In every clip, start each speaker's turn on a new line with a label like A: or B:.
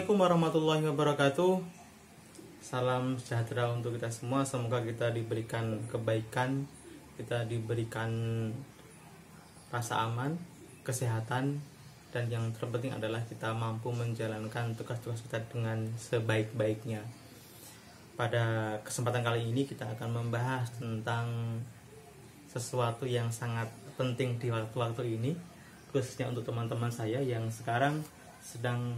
A: Assalamualaikum warahmatullahi wabarakatuh. Salam sejahtera untuk kita semua. Semoga kita diberikan kebaikan, kita diberikan rasa aman, kesehatan, dan yang terpenting adalah kita mampu menjalankan tugas-tugas kita dengan sebaik-baiknya. Pada kesempatan kali ini kita akan membahas tentang sesuatu yang sangat penting di waktu-waktu ini, khususnya untuk teman-teman saya yang sekarang sedang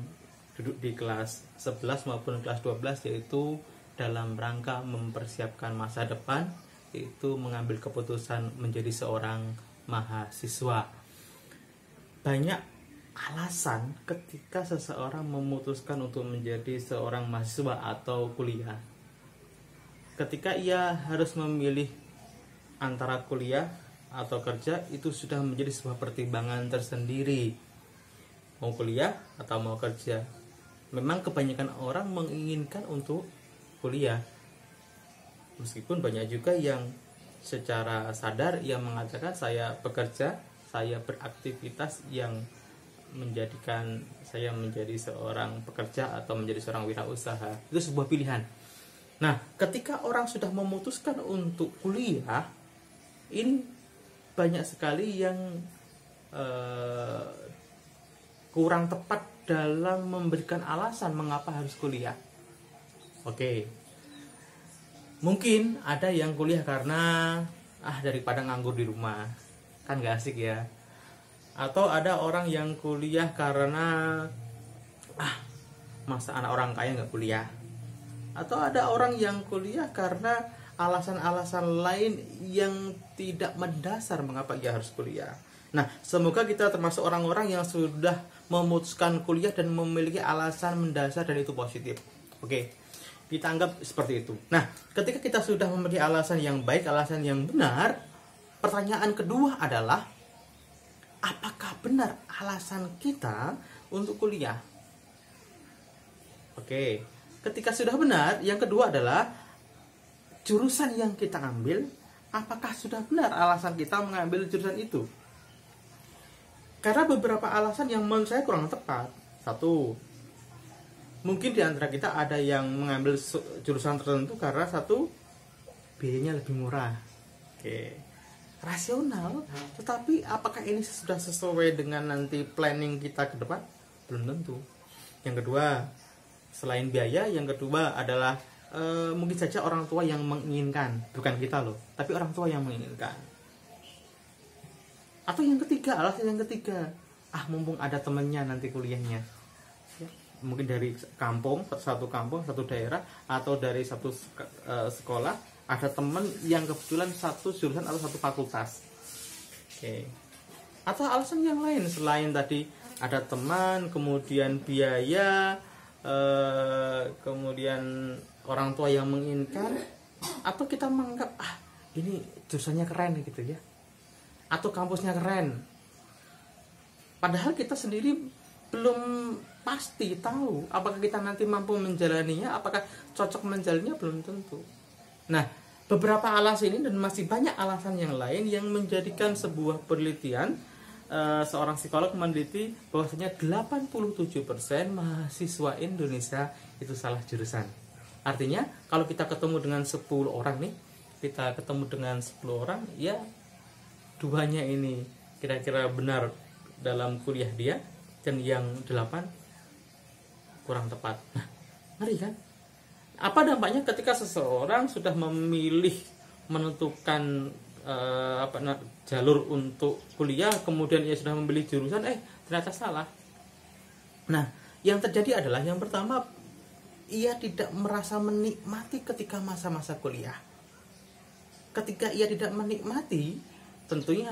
A: duduk di kelas 11 maupun kelas 12, yaitu dalam rangka mempersiapkan masa depan, yaitu mengambil keputusan menjadi seorang mahasiswa. Banyak alasan ketika seseorang memutuskan untuk menjadi seorang mahasiswa atau kuliah. Ketika ia harus memilih antara kuliah atau kerja, itu sudah menjadi sebuah pertimbangan tersendiri. Mau kuliah atau mau kerja. Memang kebanyakan orang menginginkan untuk kuliah, meskipun banyak juga yang secara sadar ia mengatakan saya bekerja, saya beraktivitas yang menjadikan saya menjadi seorang pekerja atau menjadi seorang wirausaha. Itu sebuah pilihan. Nah, ketika orang sudah memutuskan untuk kuliah, ini banyak sekali yang kurang tepat dalam memberikan alasan mengapa harus kuliah. Oke, mungkin ada yang kuliah karena daripada nganggur di rumah, kan gak asik ya. Atau ada orang yang kuliah karena masa anak orang kaya gak kuliah. Atau ada orang yang kuliah karena alasan-alasan lain yang tidak mendasar mengapa ia harus kuliah. Nah, semoga kita termasuk orang-orang yang sudah memutuskan kuliah dan memiliki alasan mendasar dan itu positif. Oke, kita anggap seperti itu. Nah, ketika kita sudah memiliki alasan yang baik, alasan yang benar, pertanyaan kedua adalah, apakah benar alasan kita untuk kuliah? Oke, ketika sudah benar, yang kedua adalah jurusan yang kita ambil, apakah sudah benar alasan kita mengambil jurusan itu? Karena beberapa alasan yang menurut saya kurang tepat. Satu, mungkin di antara kita ada yang mengambil jurusan tertentu karena satu, biayanya lebih murah. Oke, rasional. Tetapi apakah ini sudah sesuai dengan nanti planning kita ke depan? Belum tentu. Yang kedua, selain biaya, yang kedua adalah mungkin saja orang tua yang menginginkan, bukan kita loh, tapi orang tua yang menginginkan. Atau yang ketiga, alasan yang ketiga, mumpung ada temennya nanti kuliahnya ya, mungkin dari kampung, satu daerah, atau dari satu sekolah, ada temen yang kebetulan satu jurusan atau satu fakultas. Oke. Atau alasan yang lain selain tadi, ada teman, kemudian biaya, kemudian orang tua yang menginginkan, atau kita menganggap ini jurusannya keren gitu ya, atau kampusnya keren, padahal kita sendiri belum pasti tahu apakah kita nanti mampu menjalaninya, apakah cocok menjalaninya, belum tentu. Nah, beberapa alasan ini dan masih banyak alasan yang lain yang menjadikan sebuah penelitian, seorang psikolog meneliti bahwasanya 87% mahasiswa Indonesia itu salah jurusan. Artinya kalau kita ketemu dengan 10 orang nih, kita ketemu dengan 10 orang, ya duanya ini kira-kira benar dalam kuliah dia, dan yang 8 kurang tepat. Nah, ngeri kan? Apa dampaknya ketika seseorang sudah memilih menentukan jalur untuk kuliah, kemudian ia sudah memilih jurusan, ternyata salah. Nah, yang terjadi adalah yang pertama, ia tidak merasa menikmati ketika masa-masa kuliah. Ketika ia tidak menikmati, tentunya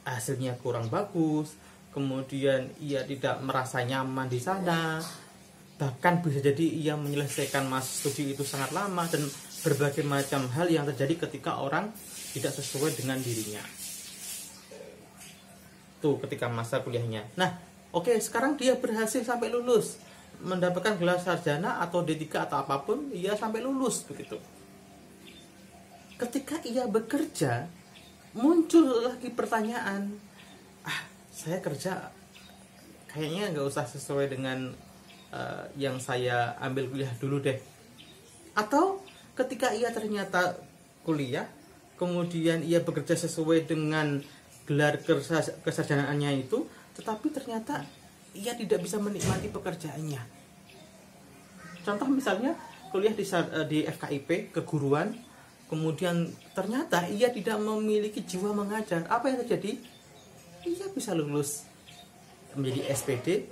A: hasilnya kurang bagus, kemudian ia tidak merasa nyaman di sana, bahkan bisa jadi ia menyelesaikan masa studi itu sangat lama, dan berbagai macam hal yang terjadi ketika orang tidak sesuai dengan dirinya. Tuh, ketika masa kuliahnya. Nah, oke, sekarang dia berhasil sampai lulus, mendapatkan gelar sarjana atau D3 atau apapun, ia sampai lulus begitu. Ketika ia bekerja, muncul lagi pertanyaan, saya kerja kayaknya nggak usah sesuai dengan yang saya ambil kuliah dulu deh. Atau ketika ia ternyata kuliah, kemudian ia bekerja sesuai dengan gelar kesarjanaannya itu, tetapi ternyata ia tidak bisa menikmati pekerjaannya. Contoh misalnya kuliah di FKIP keguruan, kemudian ternyata ia tidak memiliki jiwa mengajar. Apa yang terjadi? Ia bisa lulus menjadi SPD,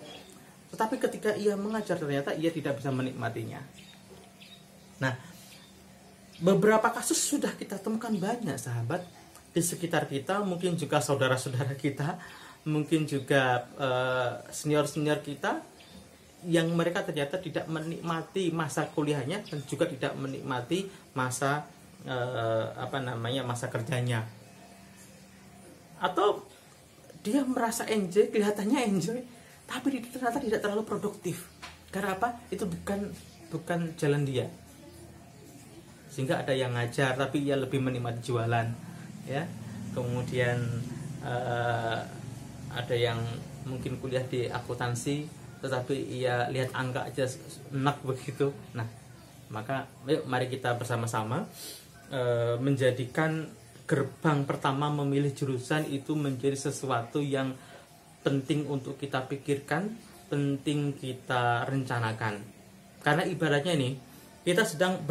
A: tetapi ketika ia mengajar ternyata ia tidak bisa menikmatinya. Nah, beberapa kasus sudah kita temukan banyak sahabat di sekitar kita, mungkin juga saudara-saudara kita, mungkin juga senior-senior kita, yang mereka ternyata tidak menikmati masa kuliahnya dan juga tidak menikmati masa masa kerjanya. Atau dia merasa enjoy, kelihatannya enjoy, tapi ternyata tidak terlalu produktif. Karena apa? Itu bukan jalan dia. Sehingga ada yang ngajar tapi ia lebih menikmati jualan, ya. Kemudian ada yang mungkin kuliah di akuntansi tetapi ia lihat angka aja enak begitu. Nah, maka mari kita bersama-sama menjadikan gerbang pertama memilih jurusan itu menjadi sesuatu yang penting untuk kita pikirkan, penting kita rencanakan. Karena ibaratnya nih, kita sedang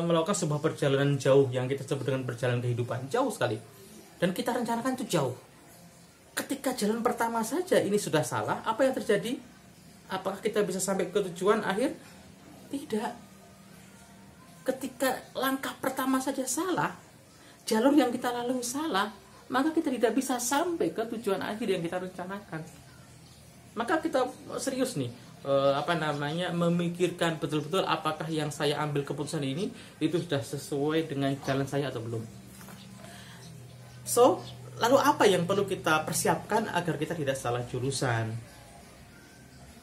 A: melakukan sebuah perjalanan jauh yang kita sebut dengan perjalanan kehidupan, jauh sekali, dan kita rencanakan itu jauh. Ketika jalan pertama saja ini sudah salah, apa yang terjadi? Apakah kita bisa sampai ke tujuan akhir? Tidak. Ketika langkah pertama saja salah, jalur yang kita lalui salah, maka kita tidak bisa sampai ke tujuan akhir yang kita rencanakan. Maka kita serius nih, memikirkan betul-betul apakah yang saya ambil keputusan ini itu sudah sesuai dengan jalan saya atau belum. So, lalu apa yang perlu kita persiapkan agar kita tidak salah jurusan?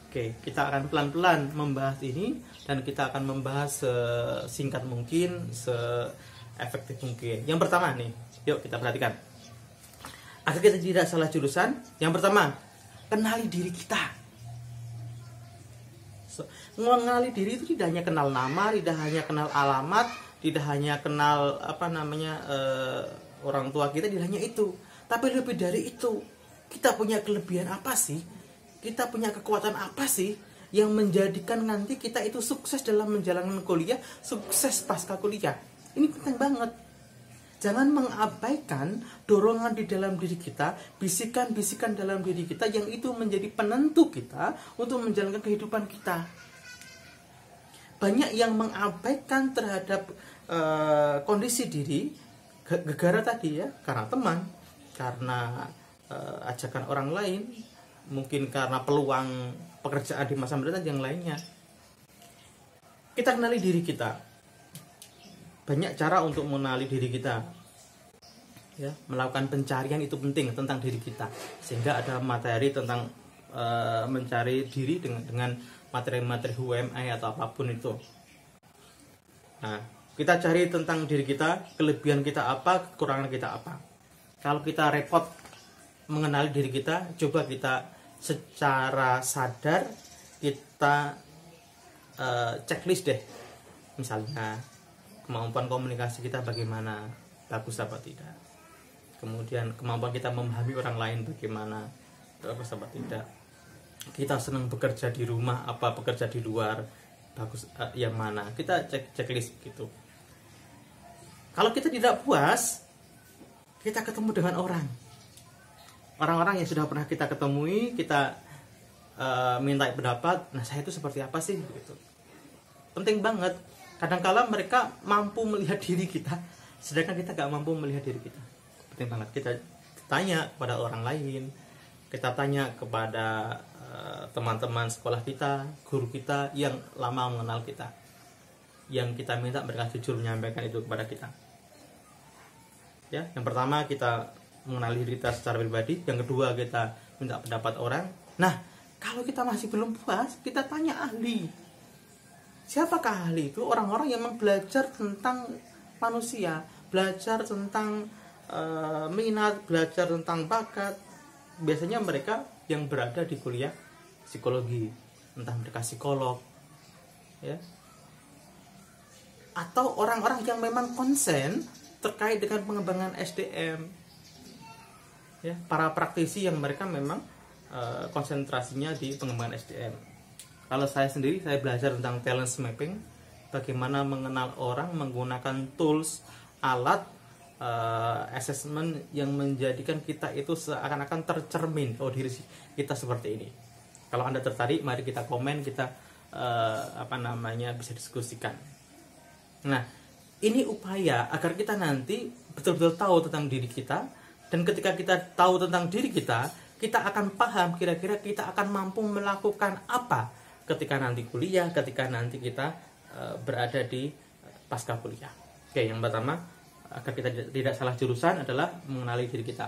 A: Oke, kita akan pelan-pelan membahas ini dan kita akan membahas sesingkat mungkin, seefektif mungkin. Yang pertama nih, yuk kita perhatikan. Agar kita tidak salah jurusan, yang pertama, kenali diri kita. Mengenali diri itu tidak hanya kenal nama, tidak hanya kenal alamat, tidak hanya kenal orang tua kita, tidak hanya itu, tapi lebih dari itu, kita punya kelebihan apa sih? Kita punya kekuatan apa sih yang menjadikan nanti kita itu sukses dalam menjalankan kuliah, sukses pasca kuliah? Ini penting banget. Jangan mengabaikan dorongan di dalam diri kita, bisikan-bisikan dalam diri kita yang itu menjadi penentu kita untuk menjalankan kehidupan kita. Banyak yang mengabaikan terhadap kondisi diri gegara tadi ya, karena teman, karena ajakan orang lain, mungkin karena peluang pekerjaan di masa mendatang yang lainnya. Kita kenali diri kita. Banyak cara untuk mengenali diri kita. Ya, melakukan pencarian itu penting tentang diri kita. Sehingga ada materi tentang mencari diri dengan materi-materi UMI atau apapun itu. Nah, kita cari tentang diri kita, kelebihan kita apa, kekurangan kita apa. Kalau kita repot mengenali diri kita, coba kita secara sadar kita checklist deh. Misalnya kemampuan komunikasi kita bagaimana, bagus apa tidak. Kemudian kemampuan kita memahami orang lain bagaimana, bagus apa tidak. Kita senang bekerja di rumah apa bekerja di luar, bagus yang mana. Kita checklist gitu. Kalau kita tidak puas, kita ketemu dengan orang-orang yang sudah pernah kita ketemui, kita minta pendapat. Nah, saya itu seperti apa sih gitu. Penting banget. Kadang-kala mereka mampu melihat diri kita, sedangkan kita gak mampu melihat diri kita. Penting banget kita tanya kepada orang lain, kita tanya kepada teman-teman sekolah kita, guru kita yang lama mengenal kita, yang kita minta mereka jujur menyampaikan itu kepada kita. Ya, yang pertama kita mengenali diri kita secara pribadi, yang kedua kita minta pendapat orang. Nah, kalau kita masih belum puas, kita tanya ahli. Siapakah ahli itu? Orang-orang yang belajar tentang manusia, belajar tentang minat, belajar tentang bakat. Biasanya mereka yang berada di kuliah psikologi, entah mereka psikolog, ya, atau orang-orang yang memang konsen terkait dengan pengembangan SDM, ya, para praktisi yang mereka memang konsentrasinya di pengembangan SDM. Kalau saya sendiri, saya belajar tentang talent mapping, bagaimana mengenal orang menggunakan tools, alat, assessment yang menjadikan kita itu seakan-akan tercermin diri kita seperti ini. Kalau Anda tertarik, mari kita komen, kita bisa diskusikan. Nah, ini upaya agar kita nanti betul-betul tahu tentang diri kita, dan ketika kita tahu tentang diri kita akan paham kira-kira kita akan mampu melakukan apa ketika nanti kuliah, ketika nanti kita berada di pasca kuliah. Oke, yang pertama, agar kita tidak salah jurusan adalah mengenali diri kita.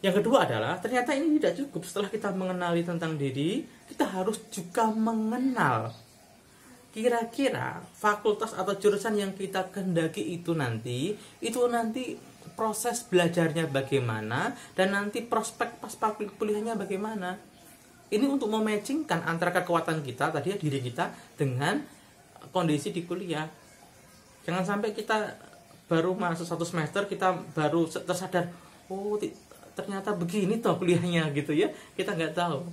A: Yang kedua adalah ternyata ini tidak cukup. Setelah kita mengenali tentang diri, kita harus juga mengenal kira-kira fakultas atau jurusan yang kita kehendaki itu nanti proses belajarnya bagaimana, dan nanti prospek pasca kuliahnya bagaimana. Ini untuk mematchingkan antara kekuatan kita tadi, diri kita, dengan kondisi di kuliah. Jangan sampai kita baru masuk 1 semester, kita baru tersadar, ternyata begini toh kuliahnya gitu ya. Kita nggak tahu.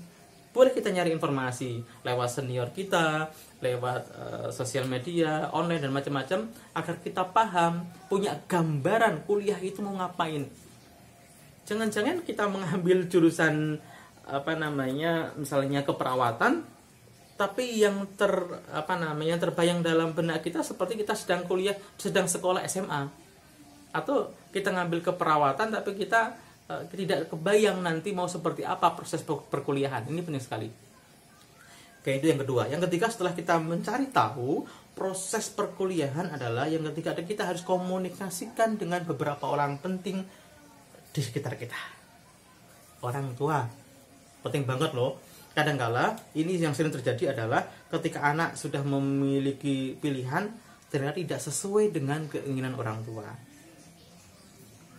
A: Boleh kita nyari informasi lewat senior kita, lewat sosial media, online dan macam-macam, agar kita paham, punya gambaran kuliah itu mau ngapain. Jangan-jangan kita mengambil jurusan misalnya keperawatan, tapi yang terbayang dalam benak kita seperti kita sedang sekolah SMA, atau kita ngambil keperawatan tapi kita tidak kebayang nanti mau seperti apa proses perkuliahan. Ini penting sekali. Oke, itu yang kedua. Yang ketiga, setelah kita mencari tahu proses perkuliahan adalah yang ketiga, kita harus komunikasikan dengan beberapa orang penting di sekitar kita. Orang tua penting banget loh. Kadangkala ini yang sering terjadi adalah ketika anak sudah memiliki pilihan ternyata tidak sesuai dengan keinginan orang tua.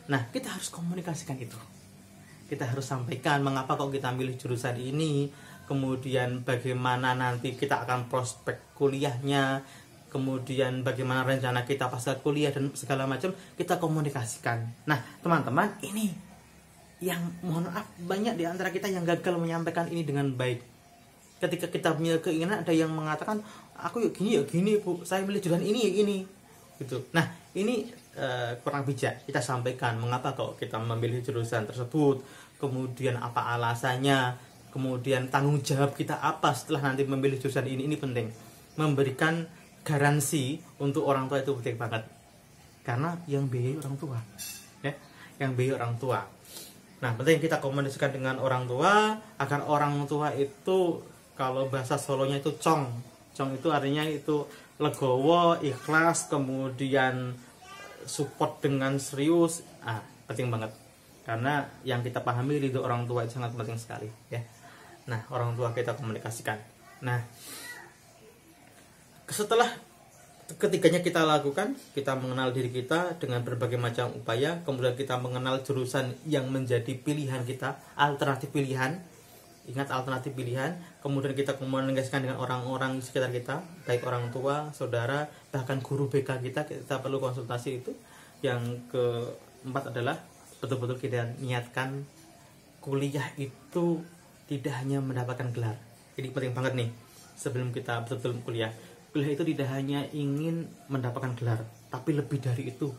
A: Nah, kita harus komunikasikan itu. Kita harus sampaikan mengapa kok kita milih jurusan ini, kemudian bagaimana nanti kita akan prospek kuliahnya, kemudian bagaimana rencana kita pasca kuliah dan segala macam, kita komunikasikan. Nah, teman-teman, ini yang mohon maaf banyak di antara kita yang gagal menyampaikan ini dengan baik. Ketika kita punya keinginan, ada yang mengatakan, aku ya gini Bu, saya milih jurusan ini ya ini, gitu. Nah, ini kurang bijak. Kita sampaikan mengapa kok kita memilih jurusan tersebut, kemudian apa alasannya, kemudian tanggung jawab kita apa setelah nanti memilih jurusan ini penting. Memberikan garansi untuk orang tua itu penting banget, karena yang biayai orang tua, ya, yang biayai orang tua. Nah, penting kita komunikasikan dengan orang tua agar orang tua itu, kalau bahasa Solonya itu cong itu artinya itu legowo, ikhlas, kemudian support dengan serius. Penting banget, karena yang kita pahami ridho orang tua itu sangat penting sekali, ya. Nah, orang tua kita komunikasikan. Nah, setelah ketiganya kita lakukan, kita mengenal diri kita dengan berbagai macam upaya, kemudian kita mengenal jurusan yang menjadi pilihan kita, alternatif pilihan. Ingat, alternatif pilihan. Kemudian kita komunikasikan dengan orang-orang di sekitar kita, baik orang tua, saudara, bahkan guru BK kita perlu konsultasi itu. Yang keempat adalah betul-betul kita niatkan kuliah itu tidak hanya mendapatkan gelar. Ini penting banget nih, sebelum kita betul-betul kuliah itu tidak hanya ingin mendapatkan gelar, tapi lebih dari itu.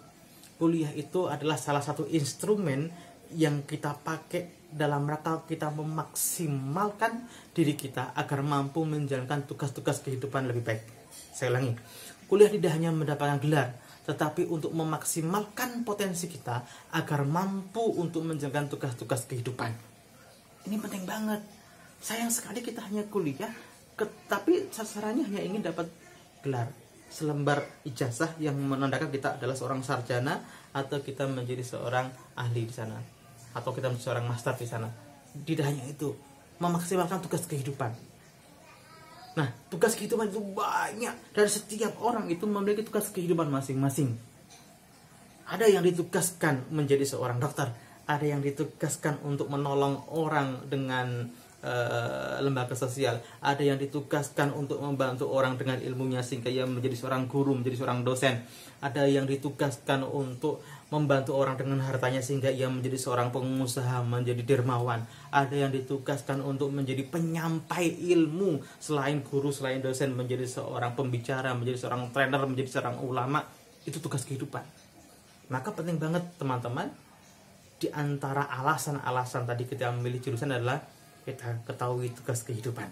A: Kuliah itu adalah salah satu instrumen yang kita pakai dalam rangka kita memaksimalkan diri kita agar mampu menjalankan tugas-tugas kehidupan lebih baik. Saya ulangi, kuliah tidak hanya mendapatkan gelar, tetapi untuk memaksimalkan potensi kita agar mampu untuk menjalankan tugas-tugas kehidupan. Ini penting banget. Sayang sekali kita hanya kuliah, tapi sasarannya hanya ingin dapat gelar, selembar ijazah yang menandakan kita adalah seorang sarjana, atau kita menjadi seorang ahli di sana, atau kita menjadi seorang master di sana. Tidak hanya itu, memaksimalkan tugas kehidupan. Nah, tugas kehidupan itu banyak, dan setiap orang itu memiliki tugas kehidupan masing-masing. Ada yang ditugaskan menjadi seorang dokter, ada yang ditugaskan untuk menolong orang dengan lembaga sosial, ada yang ditugaskan untuk membantu orang dengan ilmunya sehingga ia menjadi seorang guru, menjadi seorang dosen, ada yang ditugaskan untuk membantu orang dengan hartanya sehingga ia menjadi seorang pengusaha, menjadi dermawan, ada yang ditugaskan untuk menjadi penyampai ilmu, selain guru, selain dosen, menjadi seorang pembicara, menjadi seorang trainer, menjadi seorang ulama. Itu tugas kehidupan. Maka penting banget teman-teman, di antara alasan-alasan tadi kita memilih jurusan adalah kita ketahui tugas kehidupan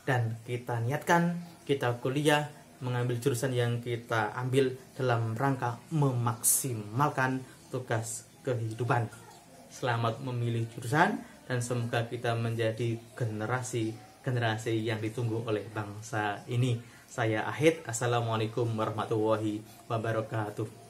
A: dan kita niatkan kita kuliah mengambil jurusan yang kita ambil dalam rangka memaksimalkan tugas kehidupan. Selamat memilih jurusan dan semoga kita menjadi generasi yang ditunggu oleh bangsa ini. Saya Ahid, assalamualaikum warahmatullahi wabarakatuh.